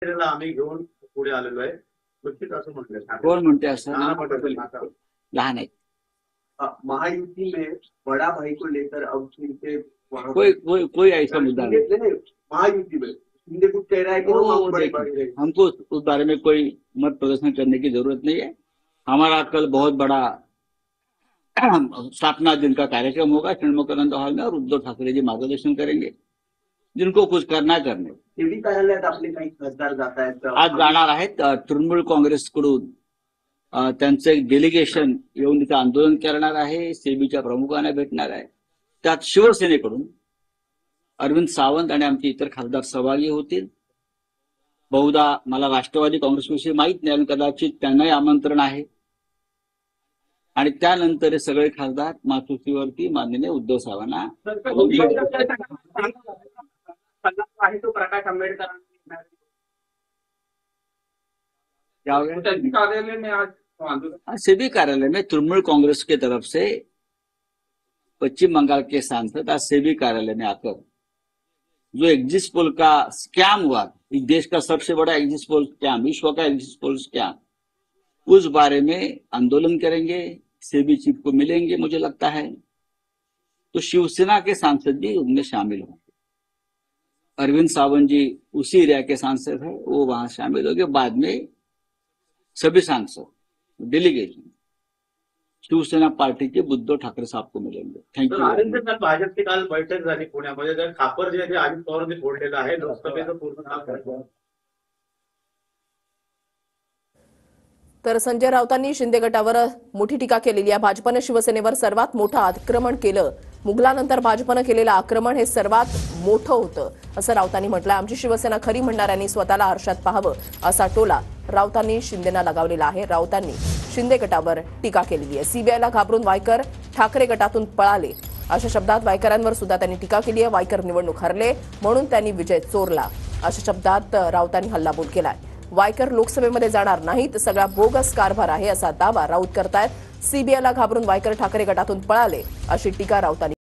त्याला आम्ही घेऊन पुढे आलेलो आहे. नक्कीच असं म्हटलं. कोण म्हणते असं? नाना पटोले लहान आहेत. महायुति में बड़ा भाई को लेकर अब उनके कोई ऐसा मुद्दा नहीं। महायुति में शिंदे कुछ कह रहा है कि हमको उस बारे में कोई मत प्रदर्शन करने की जरूरत नहीं है। हमारा कल बहुत बड़ा स्थापना दिन का कार्यक्रम होगा षण्मुखानंद हॉल में और उद्धव ठाकरे जी मार्गदर्शन करेंगे। जिनको कुछ करना करणे। सेबी कार्यालयात आपले काही खासदार जात आहेत, आज जाणार आहेत। तृणमूल काँग्रेसकडून त्यांचं एक डेलिगेशन येऊन तिथे आंदोलन करणार आहे। सेबीच्या प्रमुखांना भेटणार आहे। त्यात शिवसेनेकडून अरविंद सावंत आणि आमचे इतर खासदार सहभागी होतील। बहुधा मला राष्ट्रवादी काँग्रेसविषयी माहित नाही, कदाचित त्यांनाही आमंत्रण आहे। आणि त्यानंतर सगळे खासदार मातोश्रीवरती माननीय उद्धव साहेबांना तो प्रकाश आंबेडकर कार्यालय में आज सेबी कार्यालय में तृणमूल कांग्रेस के तरफ से पश्चिम बंगाल के सांसद आज सेबी कार्यालय में आकर जो एग्जिट पोल का स्कैम हुआ, इस देश का सबसे बड़ा एग्जिट पोल स्कैम, विश्व का एग्जिट पोल स्कैम, उस बारे में आंदोलन करेंगे। सेबी चीफ को मिलेंगे। मुझे लगता है तो शिवसेना के सांसद भी उनमें शामिल होंगे। अरविंद सावंत जी उसी एरिया के सांसद है, वो वहां शामिल होंगे। बाद में सभी सांसद डेलीगेशन शिवसेना पार्टी के उद्धव ठाकरे साहब को मिलेंगे। Thank you. भाजपची काल बैठक झाली पुण्यामध्ये, तर खापर जे अजित पवारांनी फोडलेलं आहे लोकसभेचं पूर्ण काम। तर संजय राऊतांनी शिंदे गटावर मोठी टीका केलेली आहे। भाजपने शिवसेनेवर सर्वात मोठं आक्रमण केलं। मुघलानंतर भाजपने केलेलं आक्रमण हे सर्वात मोठं होतं असं राऊतांनी म्हटलंय। आमची शिवसेना खरी म्हणणाऱ्यांनी स्वतःला आरशात पाहावं असा टोला राऊतांनी शिंदेना लगावलेला आहे। राऊतांनी शिंदे गटावर टीका केलेली आहे। सीबीआयला घाबरून वायकर ठाकरे गटातून पळाले अशा शब्दात वायकरांवर सुद्धा त्यांनी टीका केली आहे। वायकर निवडणूक हरले म्हणून त्यांनी विजय चोरला अशा शब्दात राऊतांनी हल्लाबोल केलाय। वायकर लोकसभेमध्ये जाणार नाहीत, सगळा बोगस कारभार आहे असा दावा राऊत करतायत। सीबीआयला घाबरून वायकर ठाकरे गटातून पळाले अशी टीका राऊतांनी